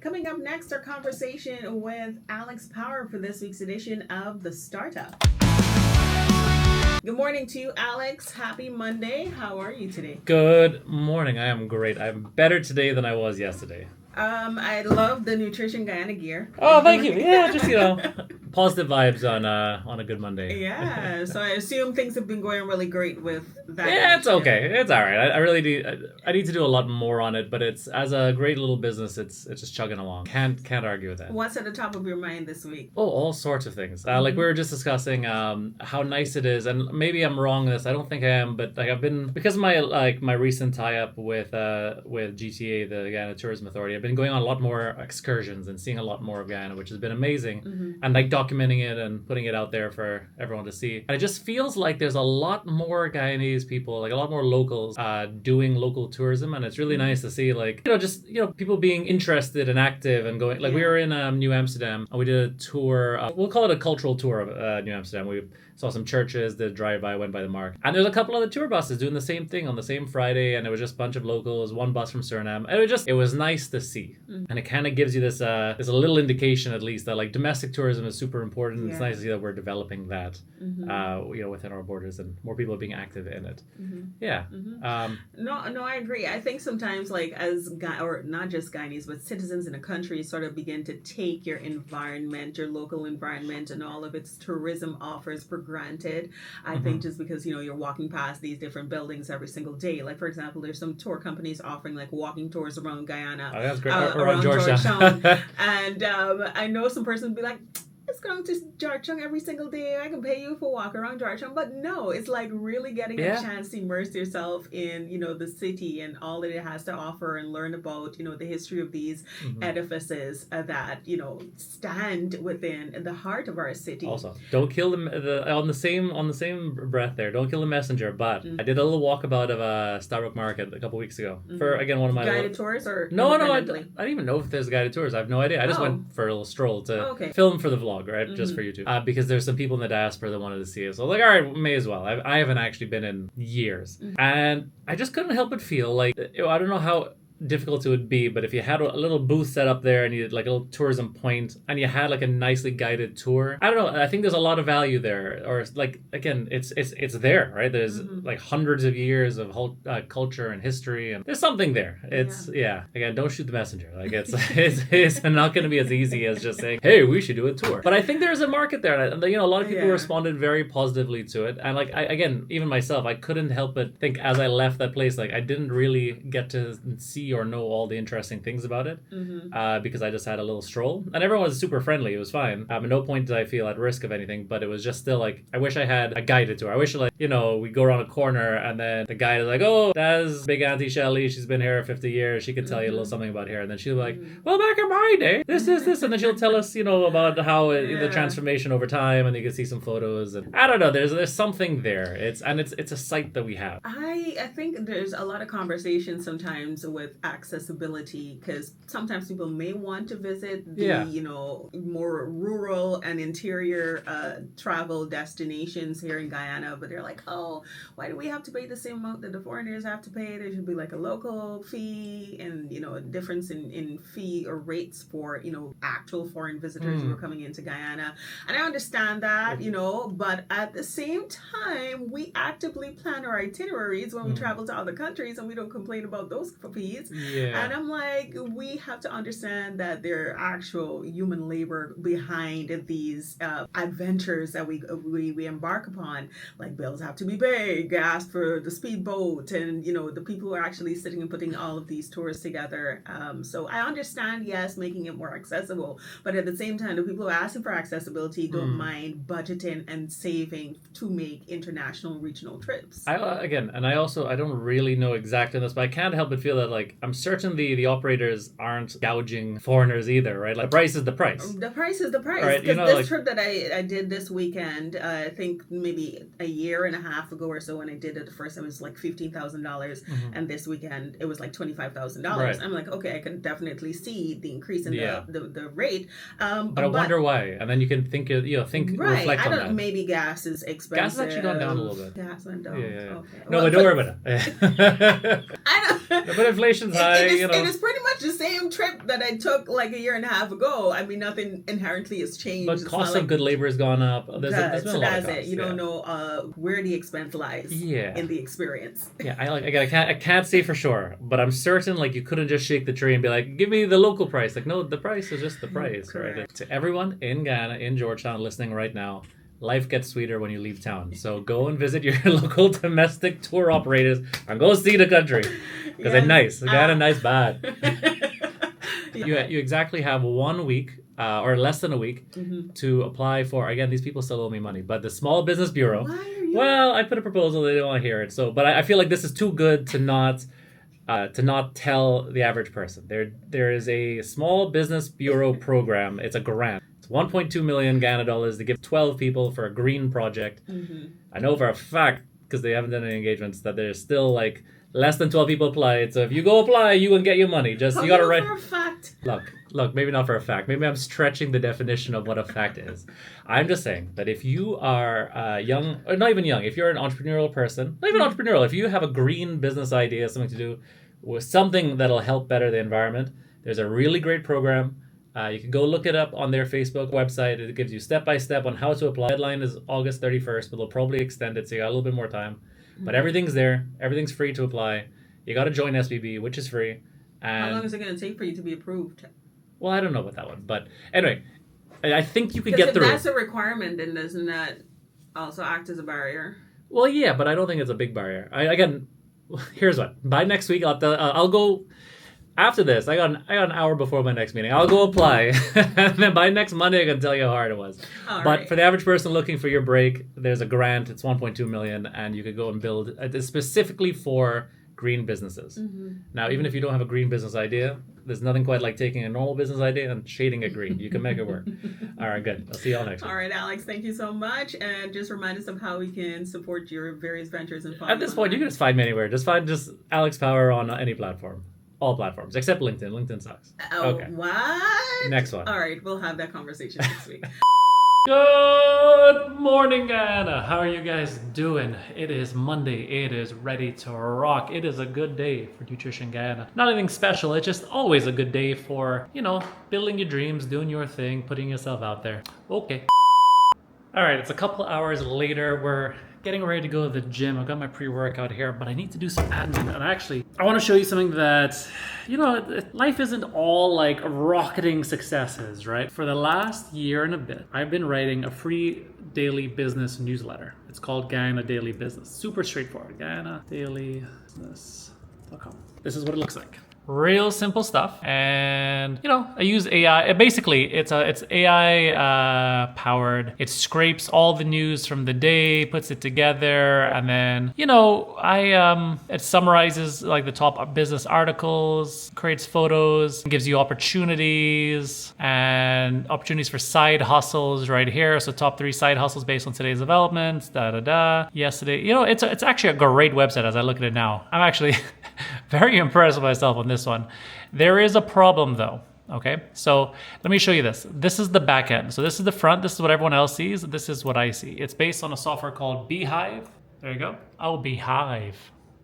Coming up next, our conversation with Alex Power for this week's edition of The Startup. Good morning to you, Alex. Happy Monday. How are you today? Good morning. I am great. I'm better today than I was yesterday. I love the Nutrition Guyana gear. Oh, thank you. Yeah, just, positive vibes on a good Monday. Yeah, so I assume things have been going really great with that. Yeah, it's okay. It's all right. I really do. I need to do a lot more on it, but it's as a great little business, it's just chugging along. Can't argue with that. What's at the top of your mind this week? Oh, all sorts of things. Like we were just discussing how nice it is, and maybe I'm wrong in this. I don't think I am, but like I've been, because of my recent tie-up with GTA, the Guyana Tourism Authority. I've been going on a lot more excursions and seeing a lot more of Guyana, which has been amazing, and like documenting it and putting it out there for everyone to see. And it just feels like there's a lot more Guyanese people, like a lot more locals, doing local tourism, and it's really nice to see, like, people being interested and active and going. Like we were in New Amsterdam and we did a tour. We'll call it a cultural tour of New Amsterdam. We saw some churches, did drive-by, went by the mark. And there's a couple other tour buses doing the same thing on the same Friday, and it was just a bunch of locals, one bus from Suriname. And it was nice to see. And it kind of gives you this a little indication, at least, that like domestic tourism is super important. Yeah. It's nice to see that we're developing that, within our borders, and more people are being active in it. Yeah. No, I agree. I think sometimes, like, or not just Guyanese, but citizens in a country sort of begin to take your environment, your local environment, and all of its tourism offers for granted. I think just because, you're walking past these different buildings every single day. Like, for example, there's some tour companies offering like walking tours around Guyana. Oh, that's great. Around Georgetown. And I know some person would be like, it's going to Georgetown every single day. I can pay you for a walk around Georgetown. But no, it's like really getting a chance to immerse yourself in, the city and all that it has to offer, and learn about, the history of these edifices that, stand within the heart of our city. Also, don't kill on the same breath there. Don't kill the messenger. But I did a little walkabout of Starbuck Market a couple weeks ago for, again, one of my guided tours, or no, I don't even know if there's guided tours. I have no idea. I just went for a little stroll to film for the vlog. Right, just for YouTube, because there's some people in the diaspora that wanted to see it. So I was like, all right, may as well. I haven't actually been in years, and I just couldn't help but feel like, I don't know how difficult it would be, but if you had a little booth set up there and you had like a little tourism point and you had like a nicely guided tour, I don't know, I think there's a lot of value there. Or like, again, it's there, right? There's like hundreds of years of whole culture and history, and there's something there. It's again, don't shoot the messenger. Like it's not going to be as easy as just saying, hey, we should do a tour. But I think there's a market there, and a lot of people responded very positively to it. And like, even myself, I couldn't help but think as I left that place, like I didn't really get to see or know all the interesting things about it, because I just had a little stroll, and everyone was super friendly. It was fine. At no point did I feel at risk of anything, but it was just still like, I wish I had a guided tour. I wish, like, we go around a corner and then the guide is like, oh, that's Big Auntie Shelley, she's been here 50 years, she could tell you a little something about here, and then she'll be like, well, back in my day, this, and then she'll tell us, about how the transformation over time, and you can see some photos, and I don't know, there's something there. It's a site that we have. I think there's a lot of conversation sometimes with accessibility, because sometimes people may want to visit the more rural and interior travel destinations here in Guyana, but they're like, oh, why do we have to pay the same amount that the foreigners have to pay? There should be like a local fee, and a difference in fee or rates for actual foreign visitors who are coming into Guyana. And I understand that, but at the same time, we actively plan our itineraries when we travel to other countries, and we don't complain about those fees. And I'm like, we have to understand that there are actual human labor behind these adventures that we embark upon. Like, bills have to be paid, gas for the speedboat, and the people who are actually sitting and putting all of these tours together. So I understand, yes, making it more accessible, but at the same time, the people who are asking for accessibility don't mind budgeting and saving to make international regional trips. I don't really know exactly this, but I can't help but feel that, like, I'm certain the operators aren't gouging foreigners either, right? Like, price is the price. The price is the price. Right? This trip that I did this weekend, I think maybe a year and a half ago or so, when I did it the first time, it was like $15,000, and this weekend it was like $25,000. Right. I'm like, okay, I can definitely see the increase in the rate. But I wonder why, and then you can think reflect on that. Maybe gas is expensive. Gas has actually gone down a little bit. Gas went down. Yeah. Okay. No, but don't worry about it. I know. But expectations high. It is pretty much the same trip that I took like a year and a half ago. I mean, nothing inherently has changed. But cost of good labor has gone up. There's been a lot of costs. It. You don't know where the expense lies in the experience. Yeah, I can't say for sure, but I'm certain like you couldn't just shake the tree and be like, give me the local price. Like, no, the price is just the price, right? To everyone in Guyana, in Georgetown, listening right now, life gets sweeter when you leave town. So go and visit your local domestic tour operators and go see the country. Because they're nice. Guyana nice bad. You exactly have 1 week or less than a week to apply for, again, these people still owe me money, but the Small Business Bureau. Well, I put a proposal, they don't want to hear it. So, but I feel like this is too good to not tell the average person. There is a Small Business Bureau program. It's a grant. 1.2 million Guyana dollars to give 12 people for a green project. I know for a fact, because they haven't done any engagements, that there's still like less than 12 people applied. So if you go apply, you can get your money. You got to write. For a fact. Look, maybe not for a fact. Maybe I'm stretching the definition of what a fact is. I'm just saying that if you are young, or not even young, if you're an entrepreneurial person, not even entrepreneurial, if you have a green business idea, something to do with something that'll help better the environment, there's a really great program. You can go look it up on their Facebook website. It gives you step-by-step on how to apply. The deadline is August 31st, but they'll probably extend it, so you got a little bit more time. But everything's there. Everything's free to apply. You got to join SBB, which is free. And how long is it going to take for you to be approved? Well, I don't know about that one. But anyway, I think you could get through. If that's a requirement, then doesn't that also act as a barrier? Well, yeah, but I don't think it's a big barrier. Again, here's what. By next week, I'll go... After this, I got an hour before my next meeting. I'll go apply, and then by next Monday, I can tell you how hard it was. But for the average person looking for your break, there's a grant. It's 1.2 million, and you could go and build it specifically for green businesses. Now, even if you don't have a green business idea, there's nothing quite like taking a normal business idea and shading it green. You can make it work. All right, good. I'll see y'all next week. All right, Alex, thank you so much. And just remind us of how we can support your various ventures and At this point, you can just find me anywhere. Just find Alex Power on any platform. All platforms, except LinkedIn. LinkedIn sucks. Oh, okay. What? Next one. All right, we'll have that conversation next week. Good morning, Guyana. How are you guys doing? It is Monday. It is ready to rock. It is a good day for Nutrition Guyana. Not anything special. It's just always a good day for, building your dreams, doing your thing, putting yourself out there. Okay. All right, it's a couple hours later. We're getting ready to go to the gym. I've got my pre-workout here, but I need to do some admin. And actually, I want to show you something that, life isn't all like rocketing successes, right? For the last year and a bit, I've been writing a free daily business newsletter. It's called Guyana Daily Business. Super straightforward. GuyanaDailyBusiness.com. This is what it looks like. Real simple stuff, and I use AI. Basically, it's AI powered. It scrapes all the news from the day, puts it together, and then it summarizes like the top business articles, creates photos, gives you opportunities for side hustles right here. So top 3 side hustles based on today's developments. Yesterday, it's actually a great website as I look at it now. I'm actually very impressed with myself on this one. There is a problem though. Okay, so let me show you this. This is the back end. So this is the front. This is what everyone else sees. This is what I see. It's based on a software called Beehive. There you go. Oh, Beehive.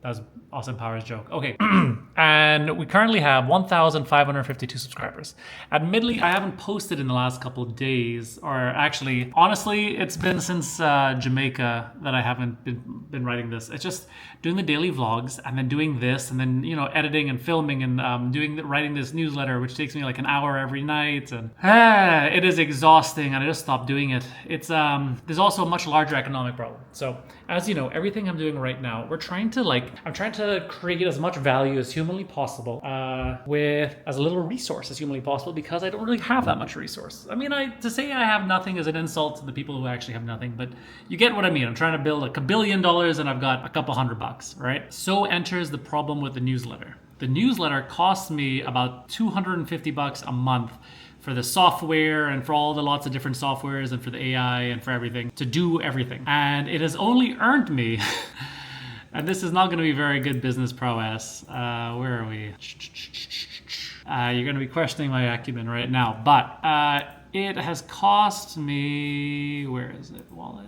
That was Austin Powers' joke. Okay. And we currently have 1,552 subscribers. Admittedly, I haven't posted in the last couple of days, or actually, honestly, it's been since Jamaica that I haven't been writing this. It's just doing the daily vlogs and then doing this and then, editing and filming and writing this newsletter, which takes me like an hour every night. And it is exhausting and I just stopped doing it. It's there's also a much larger economic problem. So as you know, everything I'm doing right now, I'm trying to create as much value as humanly possible with as little resource as humanly possible, because I don't really have that much resource. I mean, to say I have nothing is an insult to the people who actually have nothing, but you get what I mean. I'm trying to build like $1 billion and I've got a couple $100, right? So enters the problem with the newsletter. The newsletter costs me about $250 a month for the software and for all the lots of different softwares and for the AI and for everything, to do everything. And it has only earned me, and this is not going to be very good business prowess. Where are we? You're going to be questioning my acumen right now, but it has cost me, where is it, wallet?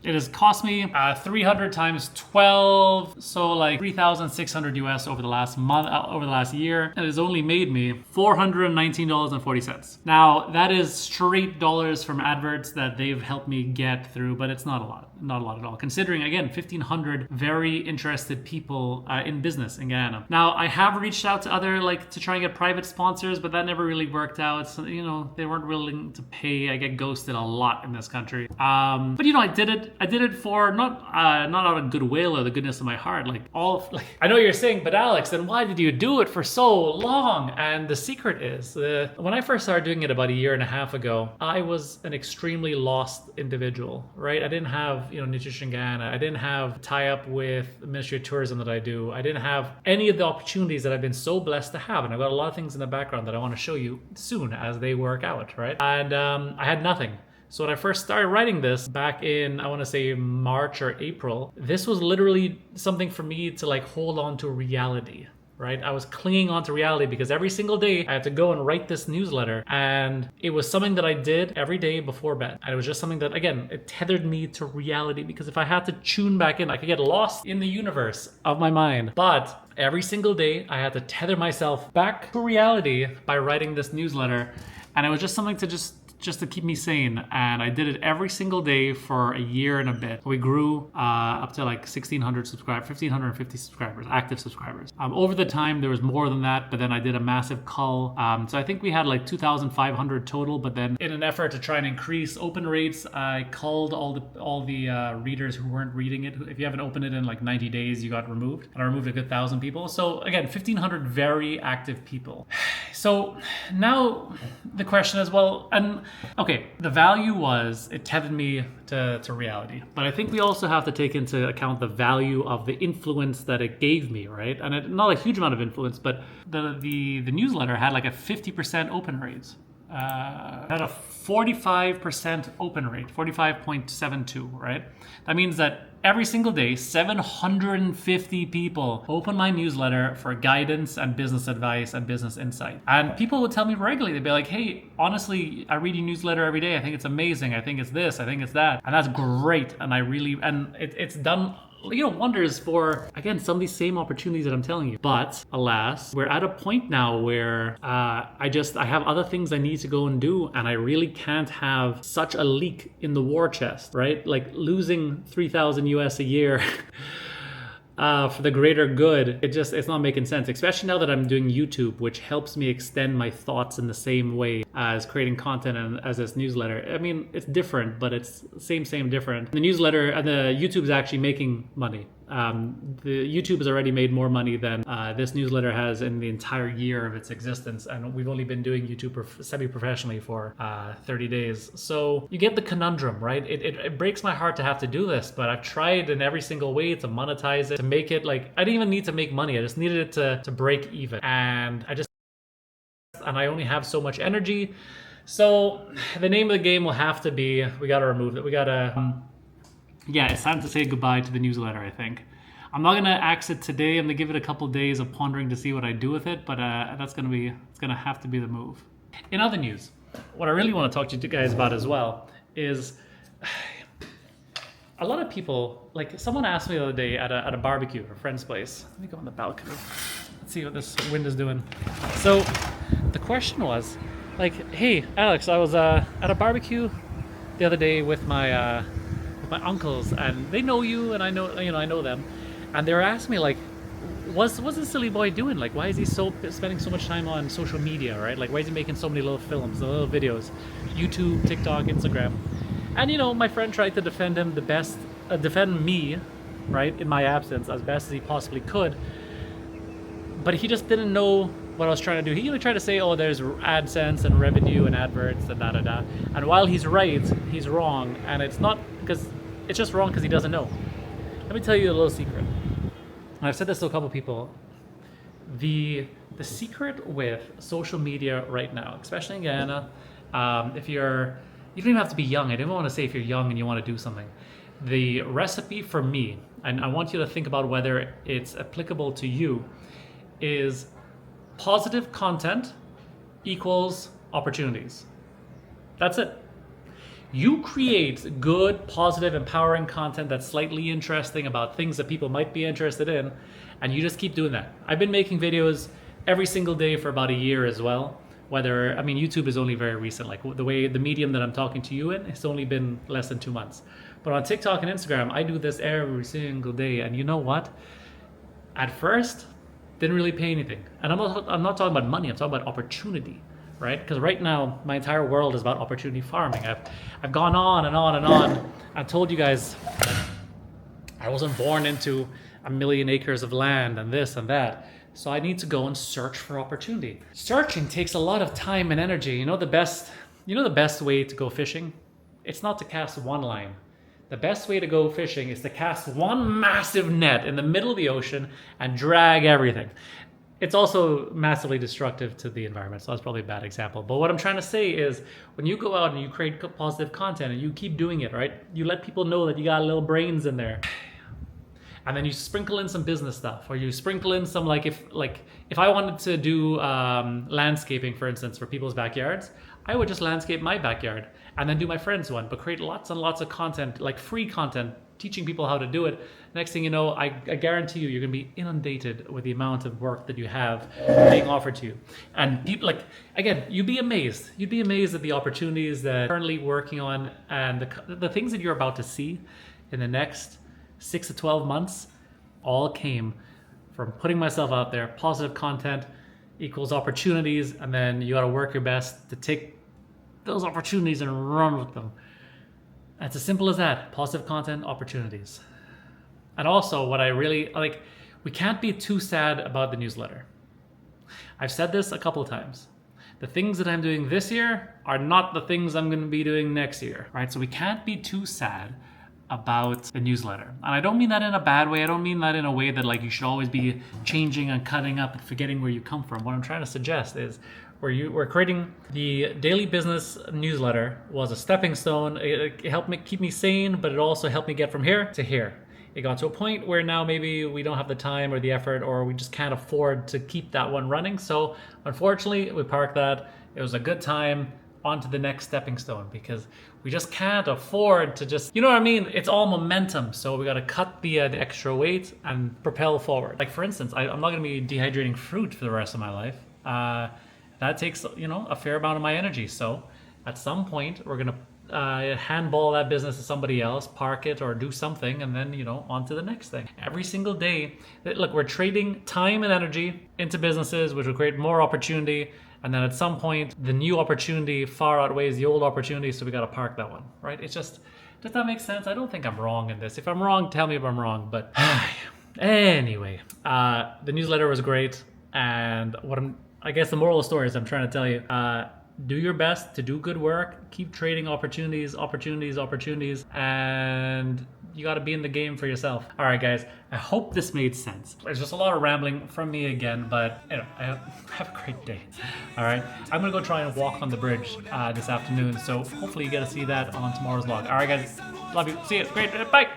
It has cost me 300 times 12, so like 3,600 US over the last month, over the last year. And it has only made me $419.40. Now, that is straight dollars from adverts that they've helped me get through, but it's not a lot. Not a lot at all, considering, again, 1,500 very interested people in business in Guyana. Now, I have reached out to other, to try and get private sponsors, but that never really worked out. So, they weren't willing to pay. I get ghosted a lot in this country. But, I did it. I did it for not out of goodwill or the goodness of my heart. I know you're saying, but Alex, then why did you do it for so long? And the secret is, when I first started doing it about a year and a half ago, I was an extremely lost individual, right? I didn't have Nutrition Guyana. I didn't have tie-up with the Ministry of Tourism that I do. I didn't have any of the opportunities that I've been so blessed to have. And I've got a lot of things in the background that I want to show you soon as they work out, right? And I had nothing. So when I first started writing this back in, I want to say March or April, this was literally something for me to hold on to reality. Right? I was clinging on to reality because every single day I had to go and write this newsletter, and it was something that I did every day before bed. And it was just something that, again, it tethered me to reality, because if I had to tune back in, I could get lost in the universe of my mind. But every single day I had to tether myself back to reality by writing this newsletter. And it was just something to just to keep me sane. And I did it every single day for a year and a bit. We grew up to 1,600 subscribers, 1,550 subscribers, active subscribers. Over the time, there was more than that, but then I did a massive cull. So I think we had 2,500 total, but then in an effort to try and increase open rates, I culled all the readers who weren't reading it. If you haven't opened it in 90 days, you got removed. And I removed a good 1,000 people. So again, 1,500 very active people. So now the question is, okay, the value was it tethered me to reality. But I think we also have to take into account the value of the influence that it gave me, right? And not a huge amount of influence, but the newsletter had a 50% open rate. Had a 45% open rate, 45.72, right? That means that every single day, 750 people open my newsletter for guidance and business advice and business insight. And people would tell me regularly, they'd be like, hey, honestly, I read your newsletter every day. I think it's amazing. I think it's this. I think it's that. And that's great. And it's done wonders for, again, some of these same opportunities that I'm telling you. But alas, we're at a point now where I have other things I need to go and do, and I really can't have such a leak in the war chest, right? Losing 3,000 US a year for the greater good, it's not making sense, especially now that I'm doing YouTube, which helps me extend my thoughts in the same way as creating content and as this newsletter. I mean, it's different, but it's same, different. The newsletter and the YouTube is actually making money. The YouTube has already made more money than this newsletter has in the entire year of its existence, and we've only been doing YouTube semi-professionally for 30 days. So you get the conundrum, right? It breaks my heart to have to do this, but I've tried in every single way to monetize it, to make it I didn't even need to make money. I just needed it to break even, and I only have so much energy. So the name of the game will have to be, we got to remove it. We got to it's time to say goodbye to the newsletter, I think. I'm not going to axe it today. I'm going to give it a couple of days of pondering to see what I do with it, but it's going to have to be the move. In other news, what I really want to talk to you guys about as well is a lot of people, someone asked me the other day at a barbecue at a friend's place. Let me go on the balcony. Let's see what this wind is doing. So the question was, hey, Alex, I was at a barbecue the other day with my uncles, and they know you, and I know them, and they were asking me what's this silly boy doing? Why is he spending so much time on social media, right? Why is he making so many little films, little videos, YouTube, TikTok, Instagram? And my friend tried to defend me, right, in my absence as best as he possibly could, but he just didn't know what I was trying to do. He tried to say, oh, there's AdSense and revenue and adverts and da-da-da. And while he's right, he's wrong. And it's just wrong because he doesn't know. Let me tell you a little secret. And I've said this to a couple people. The secret with social media right now, especially in Guyana, you don't even have to be young. I didn't want to say if you're young and you want to do something. The recipe for me, and I want you to think about whether it's applicable to you, is positive content equals opportunities. That's it. You create good, positive, empowering content that's slightly interesting about things that people might be interested in, and you just keep doing that. I've been making videos every single day for about a year as well. YouTube is only very recent. Like the medium that I'm talking to you in, it's only been less than 2 months. But on TikTok and Instagram, I do this every single day. And you know what? At first, didn't really pay anything. And I'm not talking about money, I'm talking about opportunity, right? Because right now, my entire world is about opportunity farming. I've gone on and on and on. I told you guys that I wasn't born into 1 million acres of land and this and that. So I need to go and search for opportunity. Searching takes a lot of time and energy. You know the best way to go fishing? It's not to cast one line. The best way to go fishing is to cast one massive net in the middle of the ocean and drag everything. It's also massively destructive to the environment, so that's probably a bad example. But what I'm trying to say is, when you go out and you create positive content and you keep doing it, right? You let people know that you got little brains in there. And then you sprinkle in some business stuff, or you sprinkle in some, if I wanted to do landscaping, for instance, for people's backyards, I would just landscape my backyard and then do my friend's one, but create lots and lots of content, like free content, teaching people how to do it. Next thing you know, I guarantee you, you're gonna be inundated with the amount of work that you have being offered to you. And people, again, you'd be amazed. You'd be amazed at the opportunities that I'm currently working on, and the things that you're about to see in the next 6 to 12 months all came from putting myself out there. Positive content equals opportunities, and then you got to work your best to take those opportunities and run with them. It's as simple as that. Positive content, opportunities. And also, what I really like, we can't be too sad about the newsletter. I've said this a couple of times. The things that I'm doing this year are not the things I'm going to be doing next year, right? So we can't be too sad about the newsletter. And I don't mean that in a bad way. I don't mean that in a way that you should always be changing and cutting up and forgetting where you come from. What I'm trying to suggest is we're creating the daily business newsletter was a stepping stone. It helped me keep me sane, but it also helped me get from here to here. It got to a point where now maybe we don't have the time or the effort, or we just can't afford to keep that one running. So unfortunately, we parked that. It was a good time. On to the next stepping stone, because we just can't afford to just, you know what I mean? It's all momentum. So we got to cut the extra weight and propel forward. Like, for instance, I'm not going to be dehydrating fruit for the rest of my life. That takes, a fair amount of my energy. So at some point, we're going to handball that business to somebody else, park it, or do something, and then, on to the next thing. Every single day, look, we're trading time and energy into businesses, which will create more opportunity. And then at some point, the new opportunity far outweighs the old opportunity, so we got to park that one, right? It's just, does that make sense? I don't think I'm wrong in this. If I'm wrong, tell me if I'm wrong. But anyway, the newsletter was great. And I guess the moral of the story is I'm trying to tell you, do your best to do good work, keep trading opportunities, and you got to be in the game for yourself. All right, guys, I hope this made sense. There's just a lot of rambling from me again, but have a great day. All right, I'm gonna go try and walk on the bridge this afternoon, so hopefully you get to see that on tomorrow's vlog. All right, guys, love you. See you. Great. Bye.